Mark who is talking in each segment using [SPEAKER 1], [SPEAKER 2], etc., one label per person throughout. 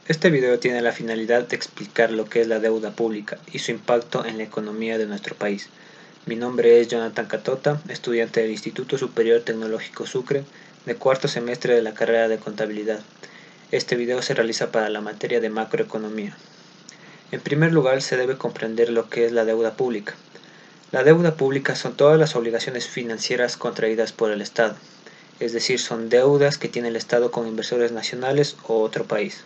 [SPEAKER 1] Este video tiene la finalidad de explicar lo que es la deuda pública y su impacto en la economía de nuestro país. Mi nombre es Jonathan Catota, estudiante del Instituto Superior Tecnológico Sucre, de cuarto semestre de la carrera de Contabilidad. Este video se realiza para la materia de macroeconomía. En primer lugar, se debe comprender lo que es la deuda pública. La deuda pública son todas las obligaciones financieras contraídas por el Estado, es decir, son deudas que tiene el Estado con inversores nacionales o otro país.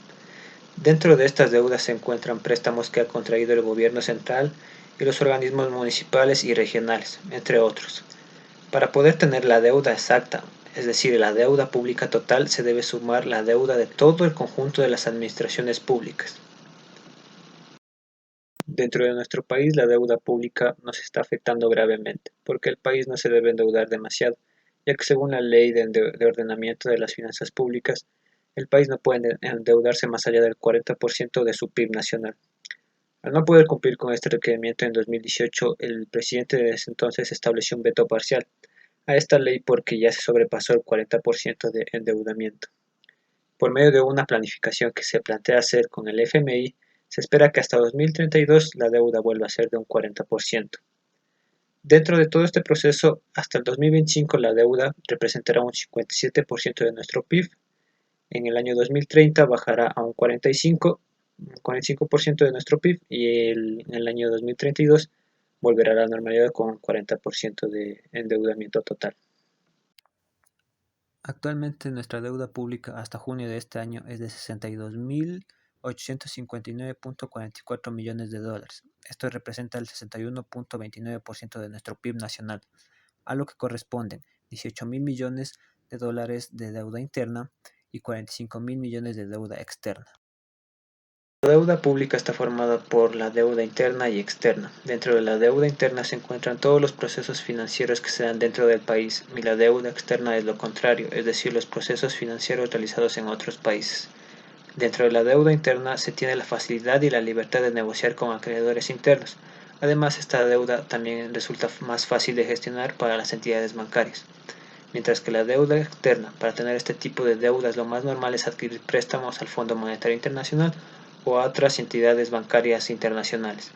[SPEAKER 1] Dentro de estas deudas se encuentran préstamos que ha contraído el gobierno central y los organismos municipales y regionales, entre otros. Para poder tener la deuda exacta, es decir, la deuda pública total, se debe sumar la deuda de todo el conjunto de las administraciones públicas. Dentro de nuestro país, la deuda pública nos está afectando gravemente, porque el país no se debe endeudar demasiado, ya que según la Ley de Ordenamiento de las Finanzas Públicas, el país no puede endeudarse más allá del 40% de su PIB nacional. Al no poder cumplir con este requerimiento en 2018, el presidente de ese entonces estableció un veto parcial a esta ley porque ya se sobrepasó el 40% de endeudamiento. Por medio de una planificación que se plantea hacer con el FMI, se espera que hasta 2032 la deuda vuelva a ser de un 40%. Dentro de todo este proceso, hasta el 2025 la deuda representará un 57% de nuestro PIB. En el año 2030 bajará a un 45% de nuestro PIB y en el año 2032 volverá a la normalidad con un 40% de endeudamiento total.
[SPEAKER 2] Actualmente nuestra deuda pública hasta junio de este año es de 62.859.44 millones de dólares. Esto representa el 61.29% de nuestro PIB nacional, a lo que corresponden 18.000 millones de dólares de deuda interna y 45.000 millones de deuda externa.
[SPEAKER 1] La deuda pública está formada por la deuda interna y externa. Dentro de la deuda interna se encuentran todos los procesos financieros que se dan dentro del país, y la deuda externa es lo contrario, es decir, los procesos financieros realizados en otros países. Dentro de la deuda interna se tiene la facilidad y la libertad de negociar con acreedores internos. Además, esta deuda también resulta más fácil de gestionar para las entidades bancarias. Mientras que la deuda externa, para tener este tipo de deudas, lo más normal es adquirir préstamos al Fondo Monetario Internacional o a otras entidades bancarias internacionales.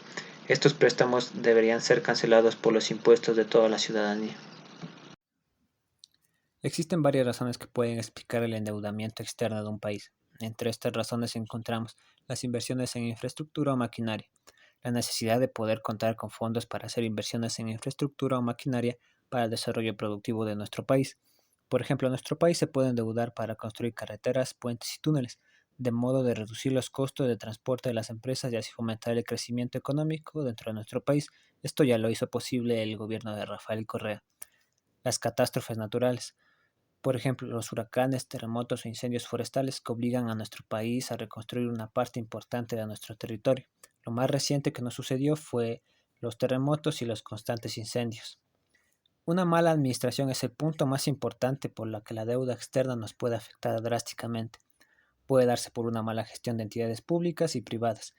[SPEAKER 1] Estos préstamos deberían ser cancelados por los impuestos de toda la ciudadanía.
[SPEAKER 2] Existen varias razones que pueden explicar el endeudamiento externo de un país. Entre estas razones encontramos las inversiones en infraestructura o maquinaria, la necesidad de poder contar con fondos para hacer inversiones en infraestructura o maquinaria para el desarrollo productivo de nuestro país. Por ejemplo, nuestro país se puede endeudar para construir carreteras, puentes y túneles, de modo de reducir los costos de transporte de las empresas y así fomentar el crecimiento económico dentro de nuestro país. Esto ya lo hizo posible el gobierno de Rafael Correa. Las catástrofes naturales. Por ejemplo, los huracanes, terremotos o incendios forestales que obligan a nuestro país a reconstruir una parte importante de nuestro territorio. Lo más reciente que nos sucedió fue los terremotos y los constantes incendios. Una mala administración es el punto más importante por la que la deuda externa nos puede afectar drásticamente. Puede darse por una mala gestión de entidades públicas y privadas,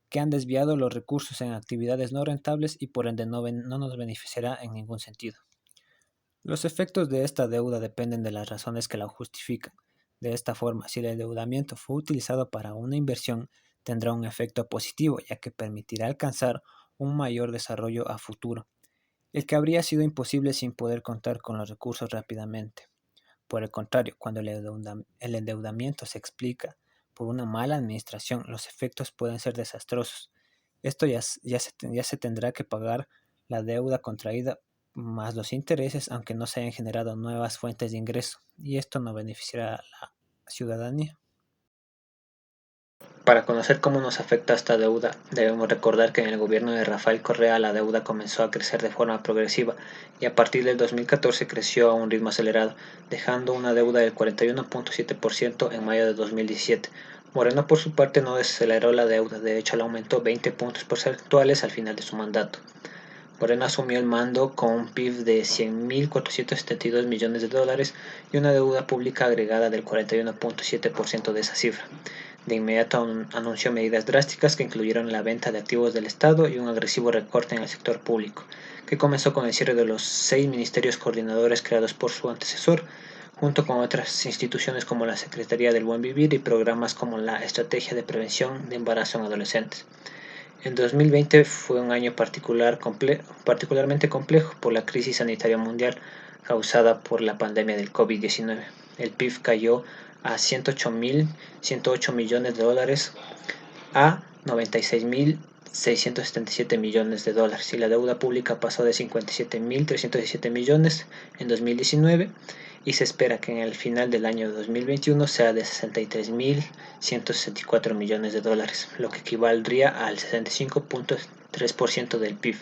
[SPEAKER 2] que han desviado los recursos en actividades no rentables y por ende no nos beneficiará en ningún sentido. Los efectos de esta deuda dependen de las razones que la justifican. De esta forma, si el endeudamiento fue utilizado para una inversión, tendrá un efecto positivo, ya que permitirá alcanzar un mayor desarrollo a futuro, el que habría sido imposible sin poder contar con los recursos rápidamente. Por el contrario, cuando el endeudamiento se explica por una mala administración, los efectos pueden ser desastrosos. Esto ya se tendrá que pagar la deuda contraída más los intereses, aunque no se hayan generado nuevas fuentes de ingreso, y esto no beneficiará a la ciudadanía.
[SPEAKER 1] Para conocer cómo nos afecta esta deuda, debemos recordar que en el gobierno de Rafael Correa la deuda comenzó a crecer de forma progresiva y a partir del 2014 creció a un ritmo acelerado, dejando una deuda del 41.7% en mayo de 2017. Moreno por su parte no desaceleró la deuda, de hecho la aumentó 20 puntos porcentuales al final de su mandato. Moreno asumió el mando con un PIB de 100.472 millones de dólares y una deuda pública agregada del 41.7% de esa cifra. De inmediato anunció medidas drásticas que incluyeron la venta de activos del Estado y un agresivo recorte en el sector público, que comenzó con el cierre de los 6 ministerios coordinadores creados por su antecesor, junto con otras instituciones como la Secretaría del Buen Vivir y programas como la Estrategia de Prevención de Embarazo en Adolescentes. El 2020 fue un año particularmente complejo por la crisis sanitaria mundial causada por la pandemia del COVID-19. El PIB cayó a 108 millones de dólares a 96.677 millones de dólares y la deuda pública pasó de 57.317 millones en 2019 y se espera que en el final del año 2021 sea de 63.164 millones de dólares, lo que equivaldría al 65.3% del PIB.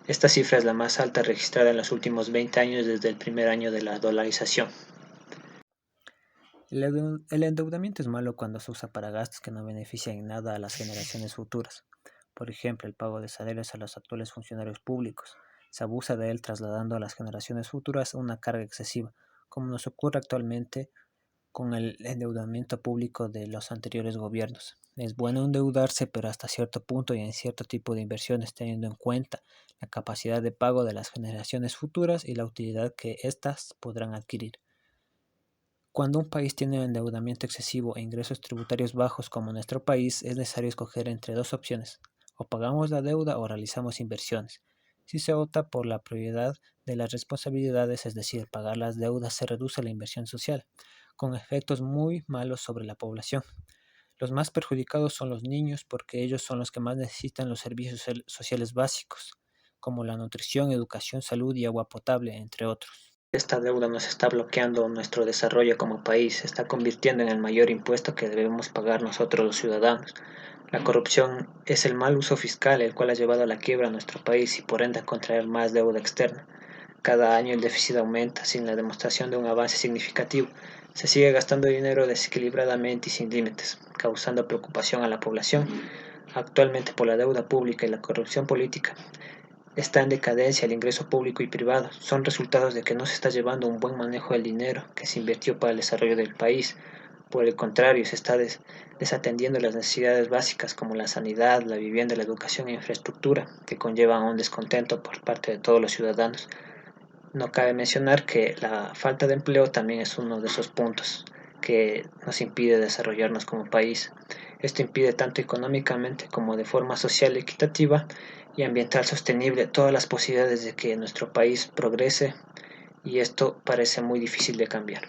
[SPEAKER 1] Esta cifra es la más alta registrada en los últimos 20 años desde el primer año de la dolarización.
[SPEAKER 2] El endeudamiento es malo cuando se usa para gastos que no benefician en nada a las generaciones futuras. Por ejemplo, el pago de salarios a los actuales funcionarios públicos. Se abusa de él trasladando a las generaciones futuras una carga excesiva, como nos ocurre actualmente con el endeudamiento público de los anteriores gobiernos. Es bueno endeudarse, pero hasta cierto punto y en cierto tipo de inversiones, teniendo en cuenta la capacidad de pago de las generaciones futuras y la utilidad que éstas podrán adquirir. Cuando un país tiene endeudamiento excesivo e ingresos tributarios bajos como nuestro país, es necesario escoger entre dos opciones: o pagamos la deuda o realizamos inversiones. Si se opta por la prioridad de las responsabilidades, es decir, pagar las deudas, se reduce la inversión social, con efectos muy malos sobre la población. Los más perjudicados son los niños porque ellos son los que más necesitan los servicios sociales básicos, como la nutrición, educación, salud y agua potable, entre otros.
[SPEAKER 1] Esta deuda nos está bloqueando nuestro desarrollo como país, se está convirtiendo en el mayor impuesto que debemos pagar nosotros los ciudadanos. La corrupción es el mal uso fiscal, el cual ha llevado a la quiebra a nuestro país y por ende a contraer más deuda externa. Cada año el déficit aumenta sin la demostración de un avance significativo. Se sigue gastando dinero desequilibradamente y sin límites, causando preocupación a la población. Actualmente por la deuda pública y la corrupción política está en decadencia el ingreso público y privado. Son resultados de que no se está llevando un buen manejo del dinero que se invirtió para el desarrollo del país. Por el contrario, se está desatendiendo las necesidades básicas como la sanidad, la vivienda, la educación e infraestructura, que conllevan a un descontento por parte de todos los ciudadanos. No cabe mencionar que la falta de empleo también es uno de esos puntos que nos impide desarrollarnos como país. Esto impide tanto económicamente como de forma social equitativa y ambiental sostenible todas las posibilidades de que nuestro país progrese y esto parece muy difícil de cambiar.